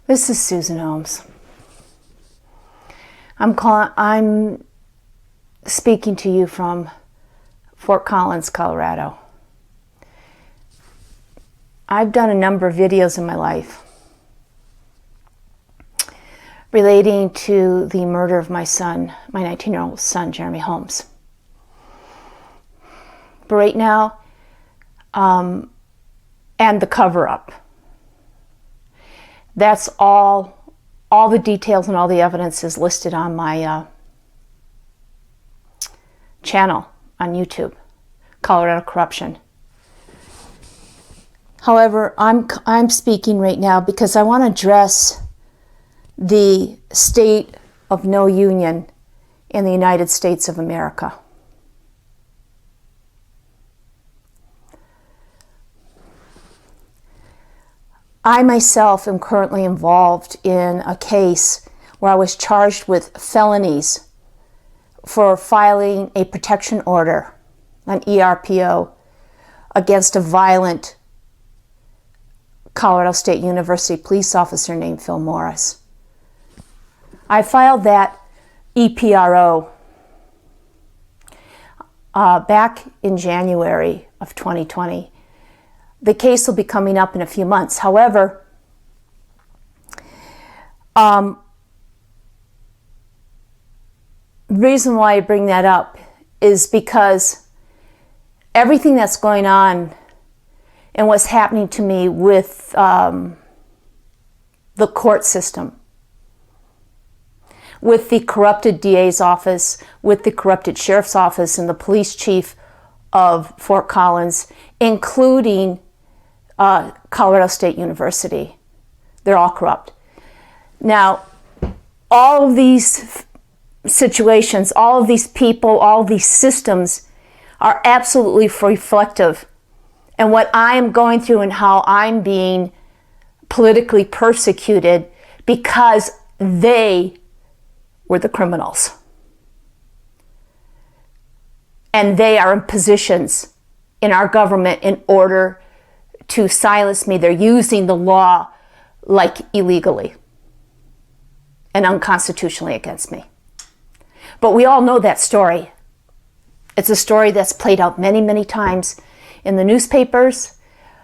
This is Susan Holmes. I'm speaking to you from Fort Collins, Colorado. I've done a number of videos in my life relating to the murder of my son, my 19-year-old son, Jeremy Holmes. But right now, and the cover-up. That's all the details and all the evidence is listed on my channel on YouTube, Colorado Corruption. However, I'm speaking right now because I want to address the state of no union in the United States of America. I myself am currently involved in a case where I was charged with felonies for filing a protection order, an ERPO, against a violent Colorado State University police officer named Phil Morris. I filed that EPRO back in January of 2020. The case will be coming up in a few months. However, the reason why I bring that up is because everything that's going on and what's happening to me with the court system, with the corrupted DA's office, with the corrupted sheriff's office and the police chief of Fort Collins, including Colorado State University. They're all corrupt. Now, all of these situations, all of these people, all of these systems are absolutely reflective. And what I am going through and how I'm being politically persecuted because they were the criminals. And they are in positions in our government in order to silence me. They're using the law like illegally and unconstitutionally against me. But we all know that story. It's a story that's played out many, many times in the newspapers.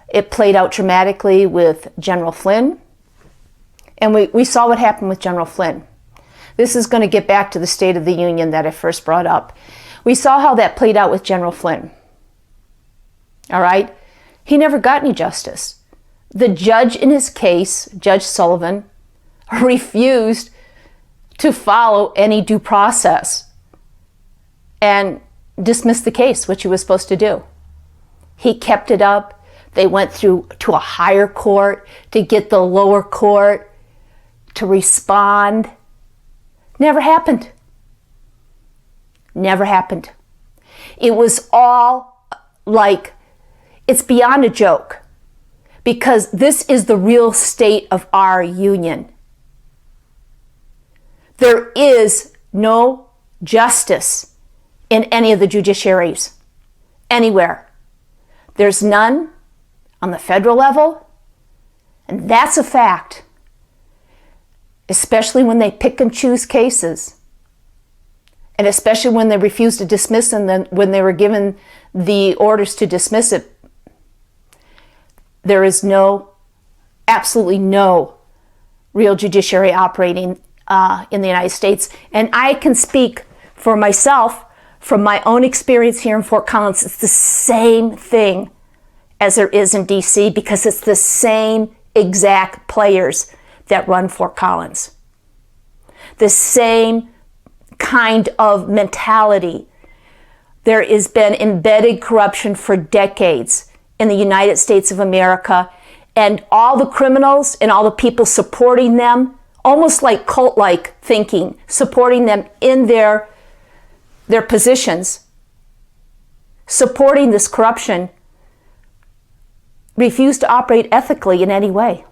It played out dramatically with General Flynn. And we saw what happened with General Flynn. This is going to get back to the State of the Union that I first brought up. We saw how that played out with General Flynn. All right? He never got any justice. The judge in his case, Judge Sullivan, refused to follow any due process and dismissed the case, which he was supposed to do. He kept it up. They went through to a higher court to get the lower court to respond. Never happened. Never happened. It was all like, it's beyond a joke, because this is the real state of our union. There is no justice in any of the judiciaries, anywhere. There's none on the federal level, and that's a fact, especially when they pick and choose cases. And especially when they refused to dismiss and then when they were given the orders to dismiss it. There is absolutely no real judiciary operating in the United States. And I can speak for myself from my own experience here in Fort Collins. It's the same thing as there is in DC, because it's the same exact players that run Fort Collins. The same kind of mentality. There has been embedded corruption for decades in the United States of America, and all the criminals and all the people supporting them, almost like cult-like thinking, supporting them in their positions, supporting this corruption, refuse to operate ethically in any way.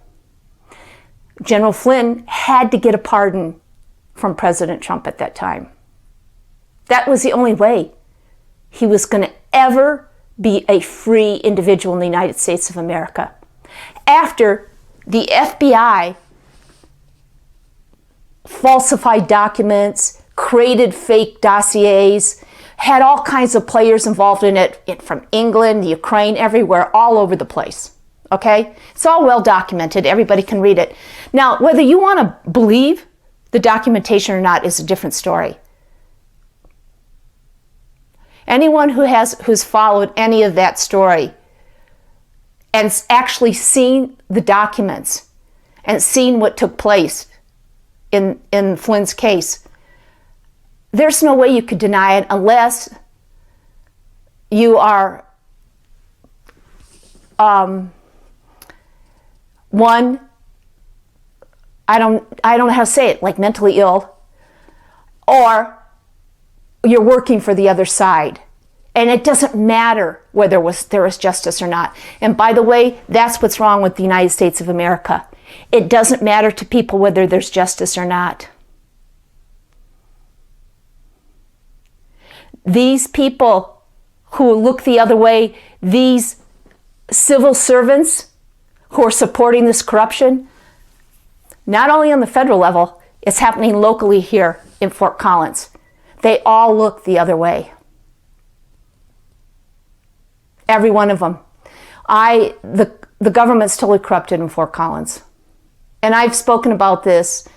General Flynn had to get a pardon from President Trump at that time. That was the only way he was going to ever be a free individual in the United States of America. After the FBI falsified documents, created fake dossiers, had all kinds of players involved in it from England, Ukraine, everywhere, all over the place. Okay? It's all well documented. Everybody can read it. Now, whether you want to believe the documentation or not is a different story. Anyone who's followed any of that story and actually seen the documents and seen what took place in Flynn's case, there's no way you could deny it unless you are one, I don't know how to say it, like mentally ill, or you're working for the other side. And it doesn't matter whether there was justice or not. And by the way, that's what's wrong with the United States of America. It doesn't matter to people whether there's justice or not. These people who look the other way, these civil servants who are supporting this corruption, not only on the federal level, it's happening locally here in Fort Collins. They all look the other way. Every one of them. The government's totally corrupted in Fort Collins. And I've spoken about this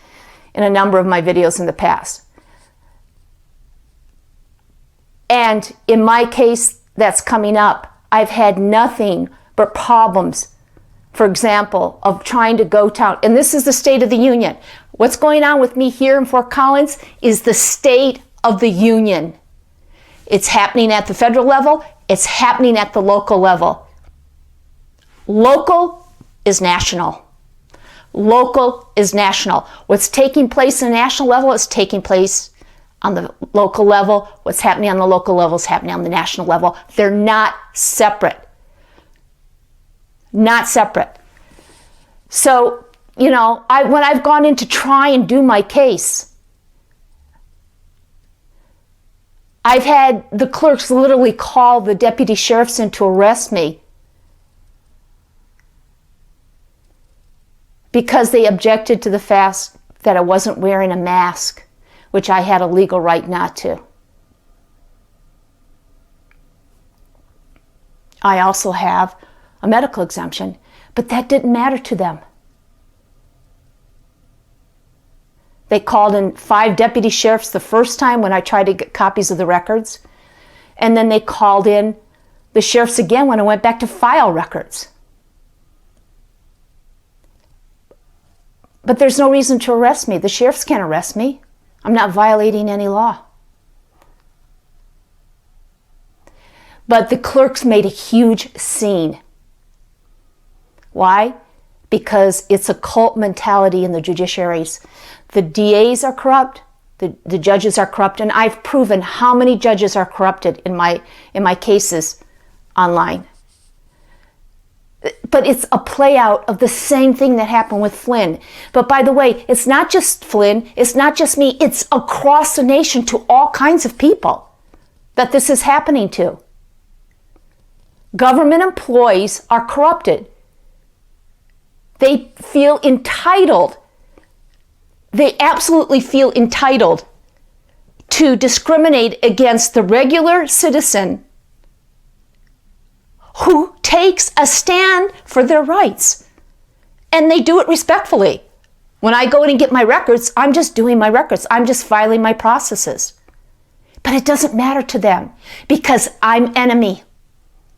in a number of my videos in the past. And in my case that's coming up, I've had nothing but problems, for example, of trying to go town. And this is the State of the Union. What's going on with me here in Fort Collins is the State of the Union. It's happening at the federal level. It's happening at the local level. Local is national. Local is national. What's taking place on the national level is taking place on the local level. What's happening on the local level is happening on the national level. They're not separate. Not separate. So, when I've gone in to try and do my case, I've had the clerks literally call the deputy sheriffs in to arrest me because they objected to the fact that I wasn't wearing a mask, which I had a legal right not to. I also have a medical exemption, but that didn't matter to them. They called in 5 deputy sheriffs the first time when I tried to get copies of the records. And then they called in the sheriffs again when I went back to file records. But there's no reason to arrest me. The sheriffs can't arrest me. I'm not violating any law. But the clerks made a huge scene. Why? Because it's a cult mentality in the judiciaries. The DAs are corrupt, the judges are corrupt, and I've proven how many judges are corrupted in my cases online. But it's a play out of the same thing that happened with Flynn. But by the way, it's not just Flynn, it's not just me, it's across the nation to all kinds of people that this is happening to. Government employees are corrupted. They feel entitled. They absolutely feel entitled to discriminate against the regular citizen who takes a stand for their rights. And they do it respectfully. When I go in and get my records, I'm just doing my records. I'm just filing my processes. But it doesn't matter to them because I'm enemy.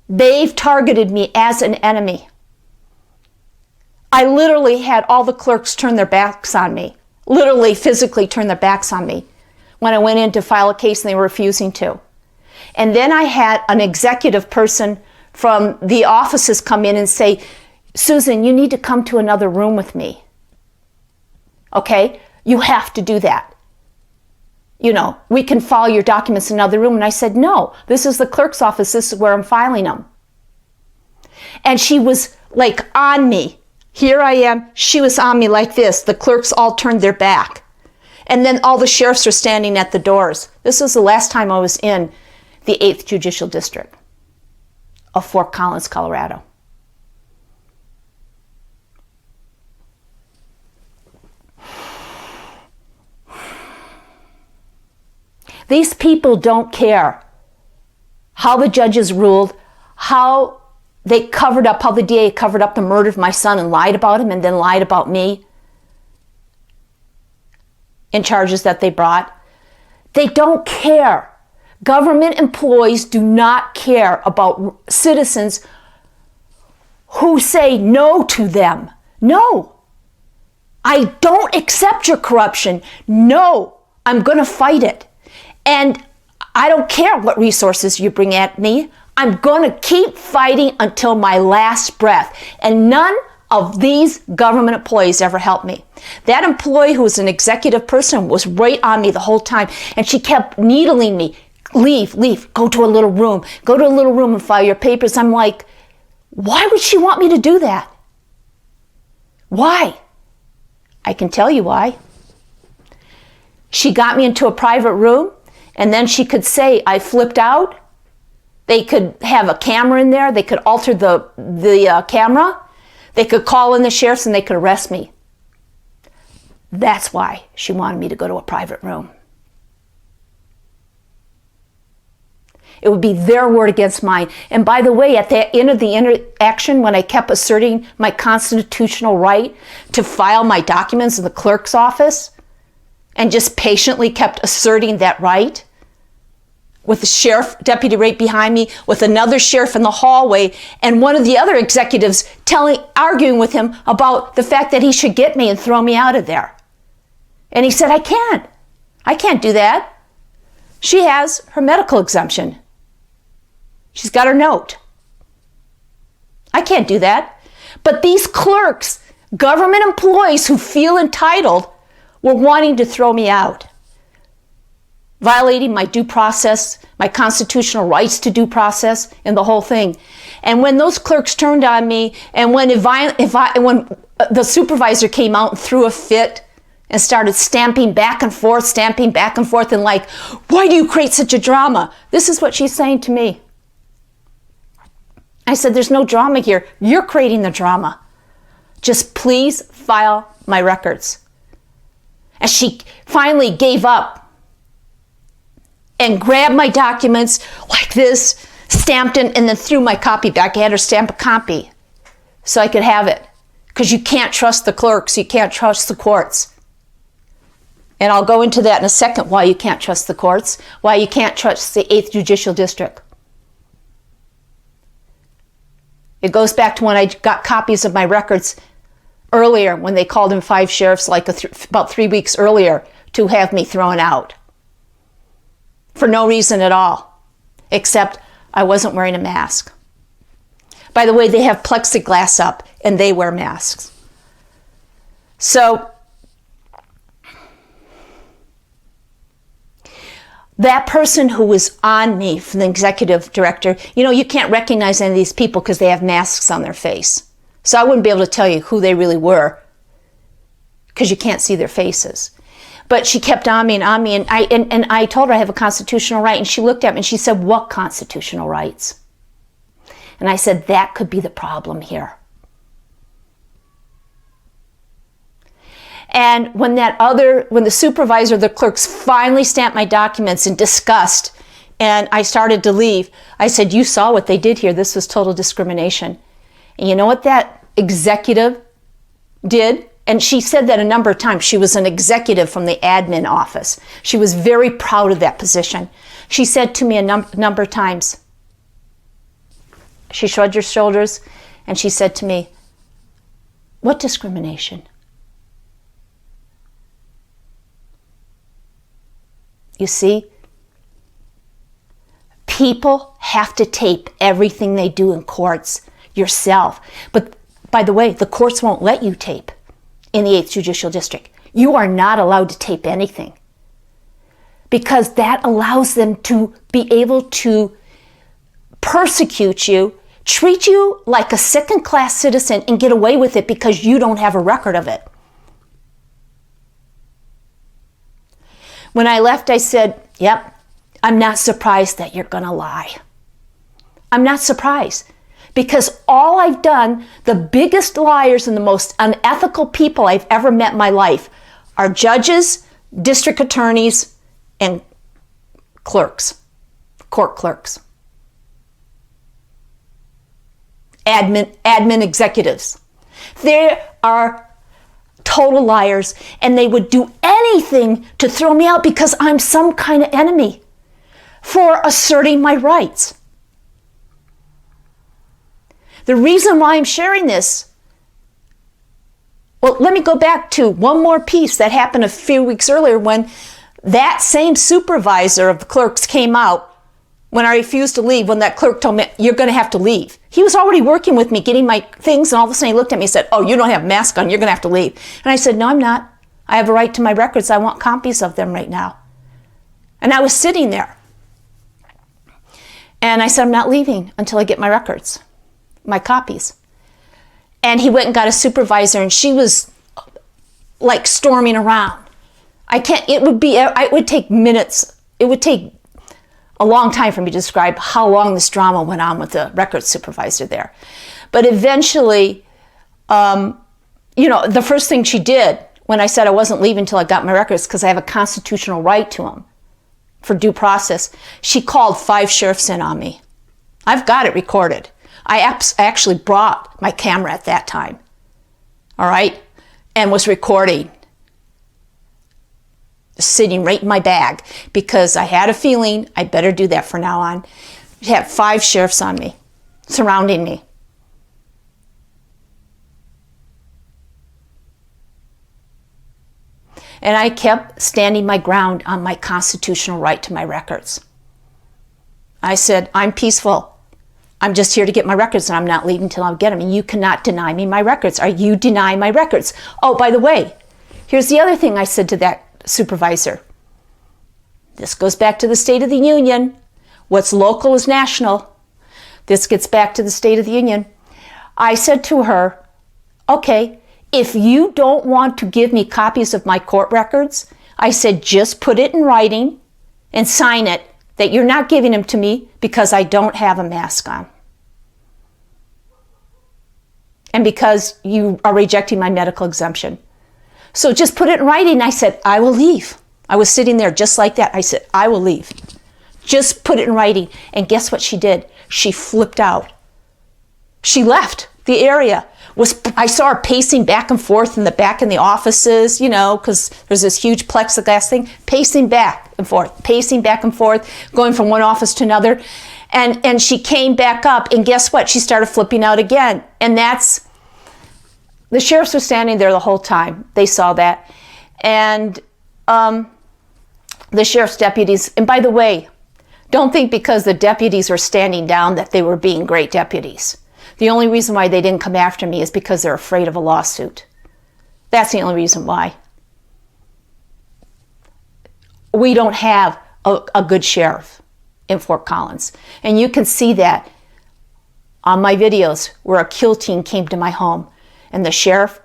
They've targeted me as an enemy. I literally had all the clerks turn their backs on me. Literally, physically turn their backs on me when I went in to file a case and they were refusing to. And then I had an executive person from the offices come in and say, Susan, you need to come to another room with me. Okay? You have to do that. We can file your documents in another room. And I said, no, this is the clerk's office. This is where I'm filing them. And she was like on me. Here I am. She was on me like this. The clerks all turned their back. And then all the sheriffs are standing at the doors. This was the last time I was in the 8th Judicial District of Fort Collins, Colorado. These people don't care how the judges ruled, how they covered up, how the DA covered up the murder of my son and lied about him and then lied about me in charges that they brought. They don't care. Government employees do not care about citizens who say no to them. No, I don't accept your corruption. No, I'm going to fight it. And I don't care what resources you bring at me. I'm going to keep fighting until my last breath. And none of these government employees ever helped me. That employee who was an executive person was right on me the whole time. And she kept needling me. Leave, go to a little room and file your papers. I'm like, why would she want me to do that? Why? I can tell you why. She got me into a private room, and then she could say I flipped out. They could have a camera in there. They could alter the camera. They could call in the sheriffs and they could arrest me. That's why she wanted me to go to a private room. It would be their word against mine. And by the way, at the end of the interaction, when I kept asserting my constitutional right to file my documents in the clerk's office and just patiently kept asserting that right, with the sheriff deputy right behind me, with another sheriff in the hallway, and one of the other executives arguing with him about the fact that he should get me and throw me out of there. And he said, I can't do that. She has her medical exemption. She's got her note. I can't do that. But these clerks, government employees who feel entitled, were wanting to throw me out, violating my due process, my constitutional rights to due process, and the whole thing. And when those clerks turned on me, and when the supervisor came out and threw a fit and started stamping back and forth, and like, why do you create such a drama? This is what she's saying to me. I said, there's no drama here. You're creating the drama. Just please file my records. And she finally gave up and grabbed my documents like this, stamped it, and then threw my copy back. I had her stamp a copy so I could have it. Because you can't trust the clerks. You can't trust the courts. And I'll go into that in a second, why you can't trust the courts, why you can't trust the 8th Judicial District. It goes back to when I got copies of my records earlier, when they called in 5 sheriffs like about 3 weeks earlier to have me thrown out. For no reason at all, except I wasn't wearing a mask. By the way, they have plexiglass up and they wear masks. So that person who was on me from the executive director, you can't recognize any of these people because they have masks on their face. So I wouldn't be able to tell you who they really were because you can't see their faces. But she kept on me, and I told her I have a constitutional right, and she looked at me and she said, what constitutional rights? And I said, that could be the problem here. And when the supervisor of the clerks finally stamped my documents in disgust, and I started to leave, I said, you saw what they did here. This was total discrimination. And you know what that executive did? And she said that a number of times. She was an executive from the admin office. She was very proud of that position. She said to me a number of times, she shrugged her shoulders, and she said to me, what discrimination? You see, people have to tape everything they do in courts yourself. But by the way, the courts won't let you tape in the 8th Judicial District. You are not allowed to tape anything because that allows them to be able to persecute you, treat you like a second-class citizen, and get away with it because you don't have a record of it. When I left, I said, yep, I'm not surprised that you're going to lie. I'm not surprised because all I've done, the biggest liars and the most unethical people I've ever met in my life are judges, district attorneys, and clerks, court clerks, admin executives. They are total liars, and they would do anything to throw me out because I'm some kind of enemy for asserting my rights. The reason why I'm sharing this, well, let me go back to one more piece that happened a few weeks earlier when that same supervisor of the clerks came out when I refused to leave, when that clerk told me, you're going to have to leave. He was already working with me, getting my things, and all of a sudden he looked at me and said, oh, you don't have a mask on, you're going to have to leave. And I said, no, I'm not. I have a right to my records. I want copies of them right now. And I was sitting there. And I said, I'm not leaving until I get my records, my copies. And he went and got a supervisor, and she was like storming around. It would take minutes. It would take a long time for me to describe how long this drama went on with the records supervisor there. But eventually, the first thing she did when I said I wasn't leaving until I got my records, because I have a constitutional right to them for due process, she called 5 sheriffs in on me. I've got it recorded. I actually brought my camera at that time, all right, and was recording, sitting right in my bag, because I had a feeling I better do that from now on. I had 5 sheriffs on me, surrounding me. And I kept standing my ground on my constitutional right to my records. I said, I'm peaceful. I'm just here to get my records, and I'm not leaving until I get them. And you cannot deny me my records. Are you denying my records? Oh, by the way, here's the other thing I said to that supervisor. This goes back to the State of the Union. What's local is national. This gets back to the State of the Union. I said to her, okay, if you don't want to give me copies of my court records, I said, just put it in writing and sign it that you're not giving them to me because I don't have a mask on. And because you are rejecting my medical exemption. So just put it in writing. I said, I will leave. I was sitting there just like that. I said, I will leave. Just put it in writing. And guess what she did? She flipped out. She left the area. I saw her pacing back and forth in the back in the offices, because there's this huge plexiglass thing, pacing back and forth, going from one office to another. And she came back up, and guess what? She started flipping out again. And the sheriffs were standing there the whole time. They saw that. And the sheriff's deputies, and by the way, don't think because the deputies were standing down that they were being great deputies. The only reason why they didn't come after me is because they're afraid of a lawsuit. That's the only reason why. We don't have a good sheriff in Fort Collins. And you can see that on my videos where a kill team came to my home, and the sheriff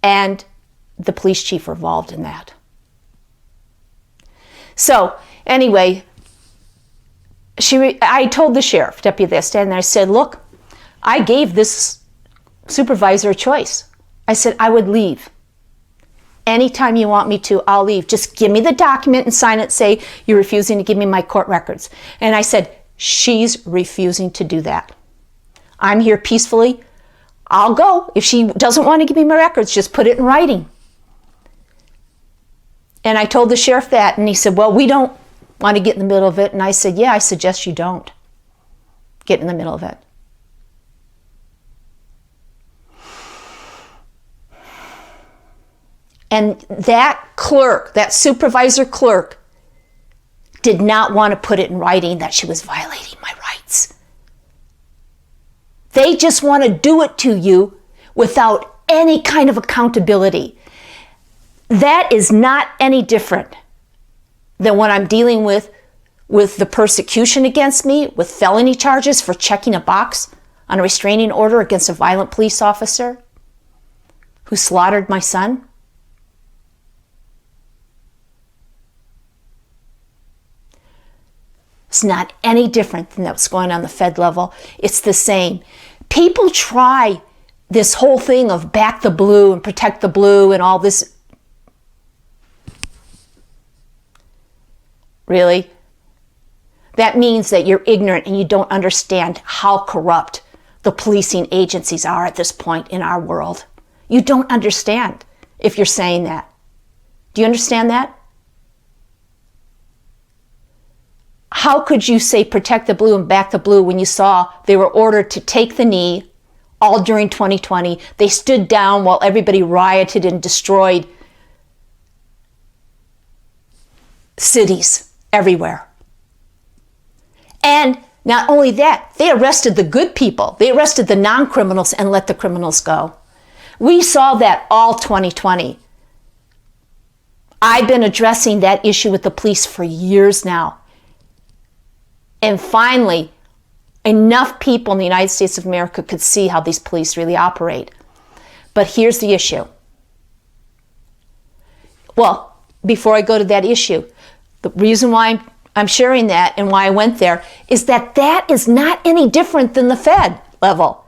and the police chief were involved in that. So anyway, I told the sheriff deputy that standing there, I said, look, I gave this supervisor a choice. I said, I would leave. Anytime you want me to, I'll leave. Just give me the document and sign it, say you're refusing to give me my court records. And I said, she's refusing to do that. I'm here peacefully. I'll go. If she doesn't want to give me my records, just put it in writing. And I told the sheriff that, and he said, well, we don't want to get in the middle of it. And I said, yeah, I suggest you don't get in the middle of it. And that clerk, that supervisor clerk, did not want to put it in writing that she was violating my rights. They just want to do it to you without any kind of accountability. That is not any different than what I'm dealing with the persecution against me, with felony charges for checking a box on a restraining order against a violent police officer who slaughtered my son. It's not any different than what's going on the Fed level. It's the same. People try this whole thing of back the blue and protect the blue and all this. Really? That means that you're ignorant and you don't understand how corrupt the policing agencies are at this point in our world. You don't understand if you're saying that. Do you understand that? How could you say protect the blue and back the blue when you saw they were ordered to take the knee all during 2020? They stood down while everybody rioted and destroyed cities everywhere. And not only that, they arrested the good people. They arrested the non-criminals and let the criminals go. We saw that all 2020. I've been addressing that issue with the police for years now. And finally, enough people in the United States of America could see how these police really operate. But here's the issue. Well, before I go to that issue, the reason why I'm sharing that and why I went there is that that is not any different than the Fed level.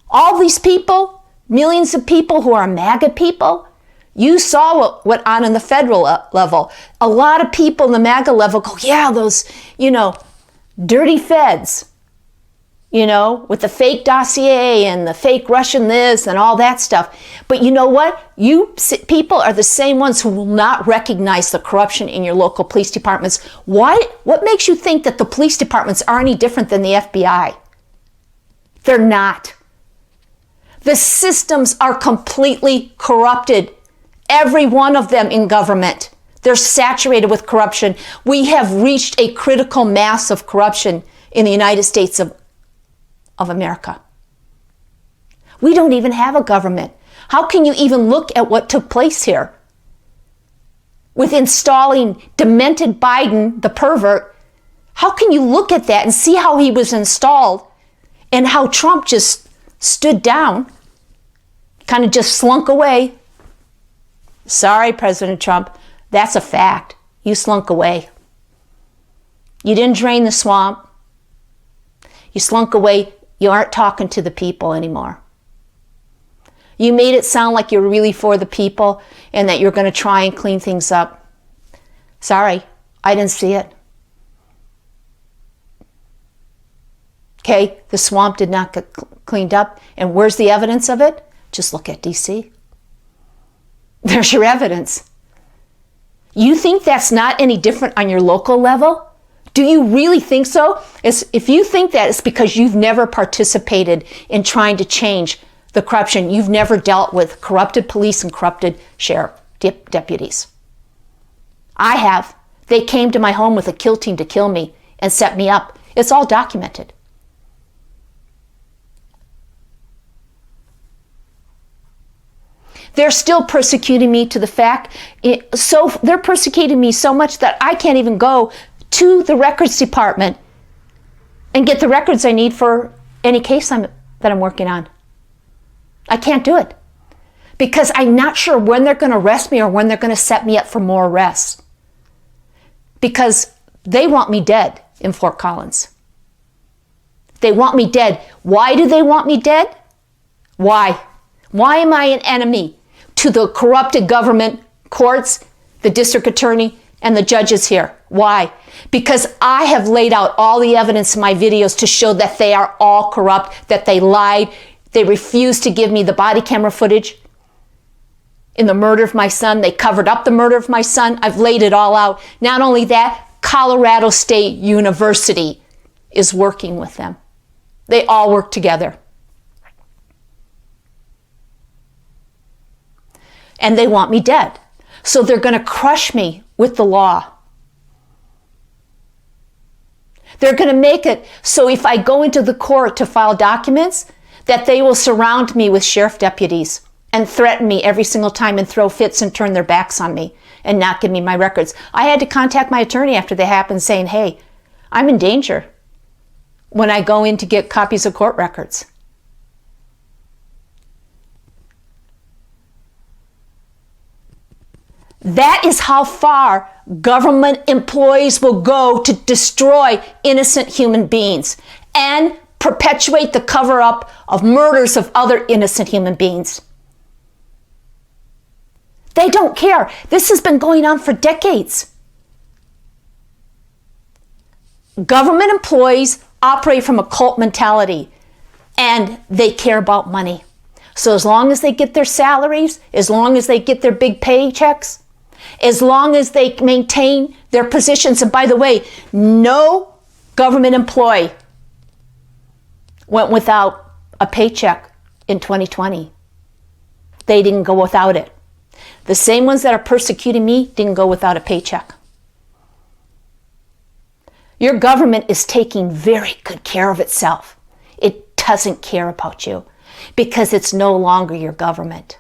All these people, millions of people who are MAGA people, you saw what went on in the federal level. A lot of people in the MAGA level go, yeah, those, dirty feds, with the fake dossier and the fake Russian this and all that stuff. But you know what? You people are the same ones who will not recognize the corruption in your local police departments. What makes you think that the police departments are any different than the FBI? They're not. The systems are completely corrupted. Every one of them in government. They're saturated with corruption. We have reached a critical mass of corruption in the United States of America. We don't even have a government. How can you even look at what took place here? With installing demented Biden, the pervert, how can you look at that and see how he was installed and how Trump just stood down, kind of just slunk away? Sorry, President Trump, that's a fact. You slunk away. You didn't drain the swamp. You slunk away. You aren't talking to the people anymore. You made it sound like you're really for the people and that you're going to try and clean things up. Sorry, I didn't see it. Okay, the swamp did not get cleaned up. And where's the evidence of it? Just look at DC. There's your evidence. You think that's not any different on your local level? Do you really think so? If you think that, it's because you've never participated in trying to change the corruption. You've never dealt with corrupted police and corrupted sheriff deputies. I have. They came to my home with a kill team to kill me and set me up. It's all documented. They're still persecuting me to the fact, so they're persecuting me so much that I can't even go to the records department and get the records I need for any case that I'm working on. I can't do it because I'm not sure when they're going to arrest me or when they're going to set me up for more arrests, because they want me dead in Fort Collins. They want me dead. Why do they want me dead? Why? Why am I an enemy to the corrupted government, courts, the district attorney, and the judges here? Why? Because I have laid out all the evidence in my videos to show that they are all corrupt, that they lied, they refused to give me the body camera footage in the murder of my son. They covered up the murder of my son. I've laid it all out. Not only that, Colorado State University is working with them. They all work together. And they want me dead. So they're going to crush me with the law. They're going to make it so if I go into the court to file documents, that they will surround me with sheriff deputies and threaten me every single time and throw fits and turn their backs on me and not give me my records. I had to contact my attorney after they happened saying, hey, I'm in danger when I go in to get copies of court records. That is how far government employees will go to destroy innocent human beings and perpetuate the cover-up of murders of other innocent human beings. They don't care. This has been going on for decades. Government employees operate from a cult mentality, and they care about money. So as long as they get their salaries, as long as they get their big paychecks, as long as they maintain their positions, and by the way, no government employee went without a paycheck in 2020. They didn't go without it. The same ones that are persecuting me didn't go without a paycheck. Your government is taking very good care of itself. It doesn't care about you because it's no longer your government.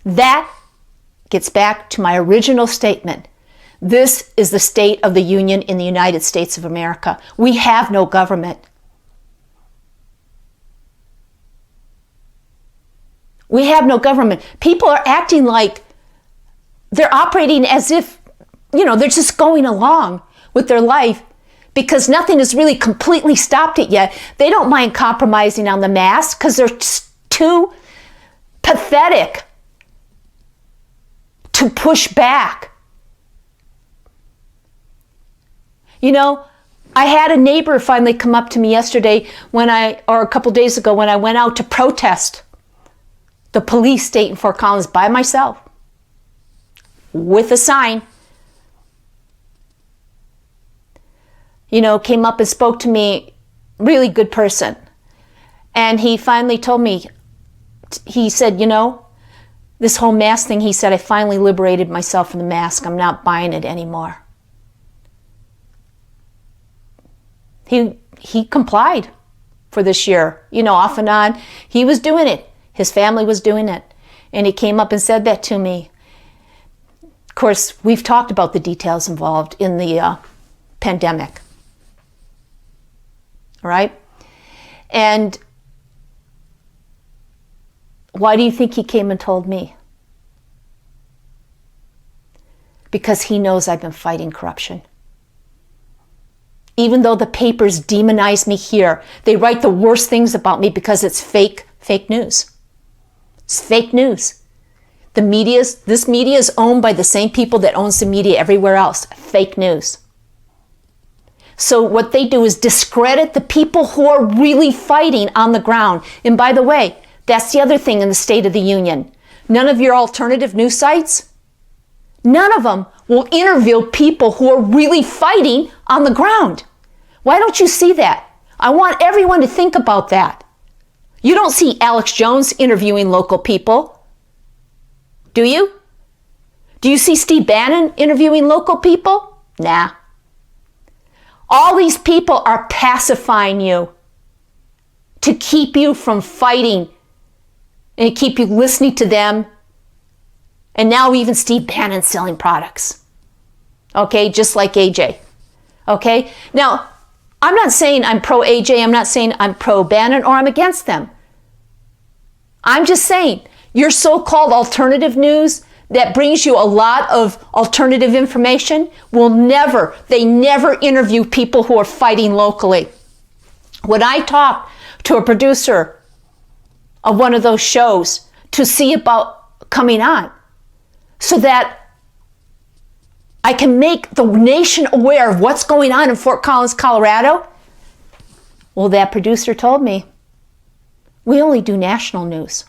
That gets back to my original statement. This is the state of the union in the United States of America. We have no government. We have no government. People are acting like they're operating as if, they're just going along with their life because nothing has really completely stopped it yet. They don't mind compromising on the mask because they're too pathetic to push back. I had a neighbor finally come up to me yesterday or a couple days ago when I went out to protest the police state in Fort Collins by myself with a sign. Came up and spoke to me, really good person. And he finally told me, he said, this whole mask thing, he said, I finally liberated myself from the mask. I'm not buying it anymore. He complied for this year, off and on. He was doing it. His family was doing it. And he came up and said that to me. Of course, we've talked about the details involved in the pandemic. All right? And why do you think he came and told me? Because he knows I've been fighting corruption. Even though the papers demonize me here, they write the worst things about me because it's fake news. It's fake news. This media is owned by the same people that owns the media everywhere else. Fake news. So what they do is discredit the people who are really fighting on the ground. And by the way, that's the other thing in the State of the Union. None of your alternative news sites, none of them will interview people who are really fighting on the ground. Why don't you see that? I want everyone to think about that. You don't see Alex Jones interviewing local people, do you? Do you see Steve Bannon interviewing local people? Nah. All these people are pacifying you to keep you from fighting and keep you listening to them. And now even Steve Bannon selling products. Okay, just like AJ. Okay, now I'm not saying I'm pro AJ, I'm not saying I'm pro Bannon or I'm against them. I'm just saying your so-called alternative news that brings you a lot of alternative information they never interview people who are fighting locally. When I talk to a producer of one of those shows to see about coming on so that I can make the nation aware of what's going on in Fort Collins, Colorado, well, that producer told me, we only do national news.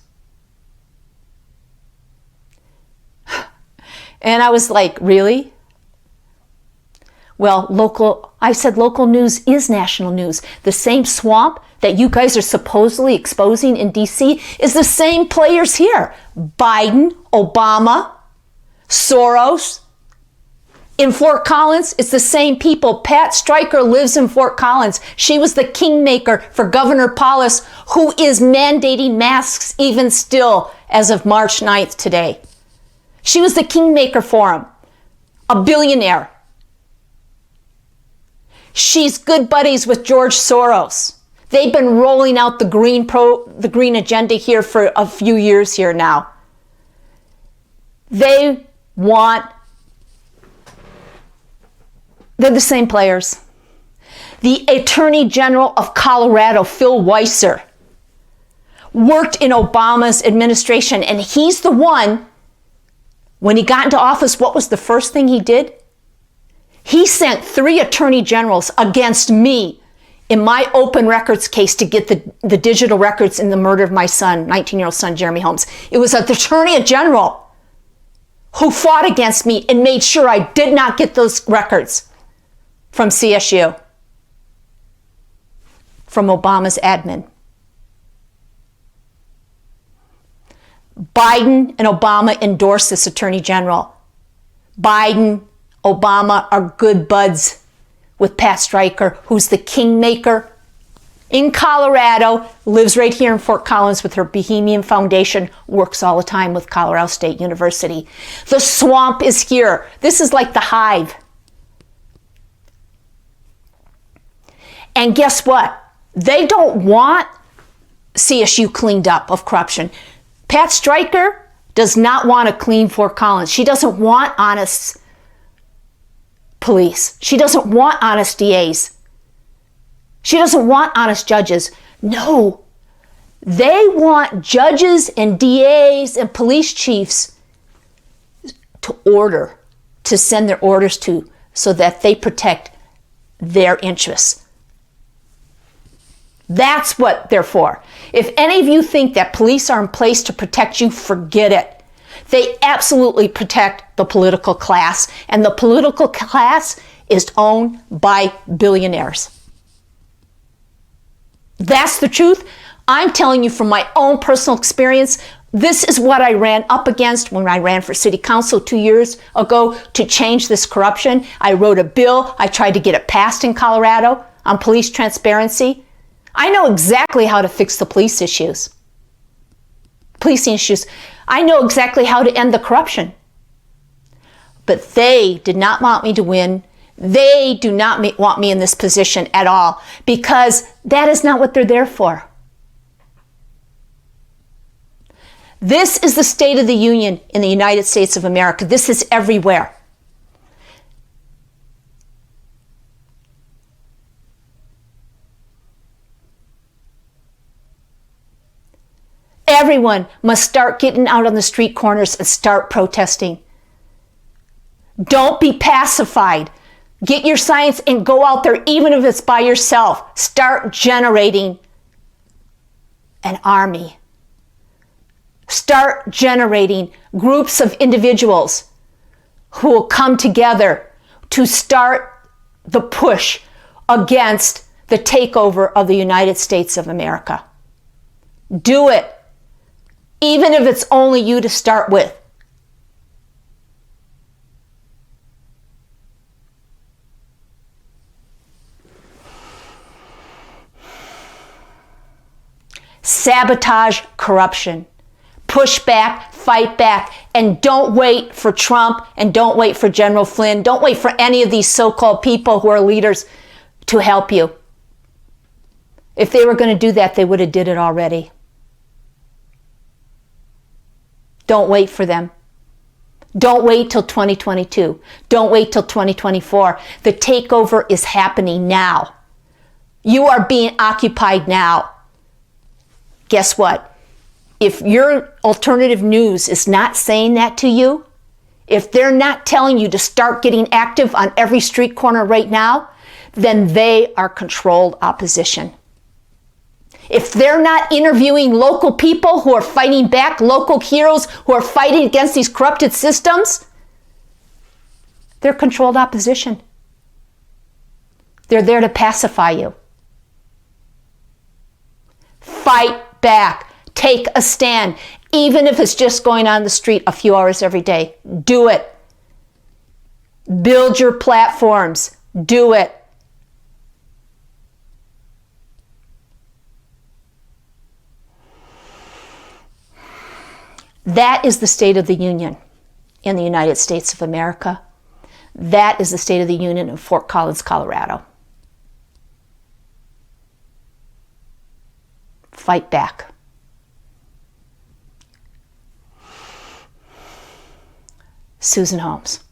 And I was like, really? Well, local news is national news. The same swamp that you guys are supposedly exposing in DC is the same players here. Biden, Obama, Soros. In Fort Collins, it's the same people. Pat Stryker lives in Fort Collins. She was the kingmaker for Governor Paulus, who is mandating masks even still as of March 9th today. She was the kingmaker for him, a billionaire. She's good buddies with George Soros. They've been rolling out the green agenda here for a few years here now. They're the same players. The Attorney General of Colorado, Phil Weiser, worked in Obama's administration, and he's the one, when he got into office, what was the first thing he did? He sent 3 attorney generals against me in my open records case to get the digital records in the murder of my son, 19-year-old son, Jeremy Holmes. It was an attorney general who fought against me and made sure I did not get those records from CSU, from Obama's admin. Biden and Obama endorsed this attorney general. Biden, Obama are good buds with Pat Stryker, who's the kingmaker in Colorado, lives right here in Fort Collins with her Bohemian Foundation, works all the time with Colorado State University. The swamp is here. This is like the hive. And guess what? They don't want CSU cleaned up of corruption. Pat Stryker does not want a clean Fort Collins. She doesn't want honest police. She doesn't want honest DAs. She doesn't want honest judges. No, they want judges and DAs and police chiefs to send their orders to, so that they protect their interests. That's what they're for. If any of you think that police are in place to protect you, forget it. They absolutely protect the political class, and the political class is owned by billionaires. That's the truth. I'm telling you from my own personal experience. This is what I ran up against when I ran for city council 2 years ago to change this corruption. I wrote a bill. I tried to get it passed in Colorado on police transparency. I know exactly how to fix the policing issues. I know exactly how to end the corruption. But they did not want me to win. They do not want me in this position at all, because that is not what they're there for. This is the State of the Union in the United States of America. This is everywhere. Everyone must start getting out on the street corners and start protesting. Don't be pacified. Get your science and go out there, even if it's by yourself. Start generating an army. Start generating groups of individuals who will come together to start the push against the takeover of the United States of America. Do it. Even if it's only you to start with. Sabotage corruption. Push back, fight back, and don't wait for Trump, and don't wait for General Flynn. Don't wait for any of these so-called people who are leaders to help you. If they were going to do that, they would have did it already. Don't wait for them. Don't wait till 2022. Don't wait till 2024. The takeover is happening now. You are being occupied now. Guess what? If your alternative news is not saying that to you, if they're not telling you to start getting active on every street corner right now, then they are controlled opposition. If they're not interviewing local people who are fighting back, local heroes who are fighting against these corrupted systems, they're controlled opposition. They're there to pacify you. Fight back. Take a stand. Even if it's just going on the street a few hours every day. Do it. Build your platforms. Do it. That is the State of the Union in the United States of America. That is the State of the Union in Fort Collins, Colorado. Fight back. Susan Holmes.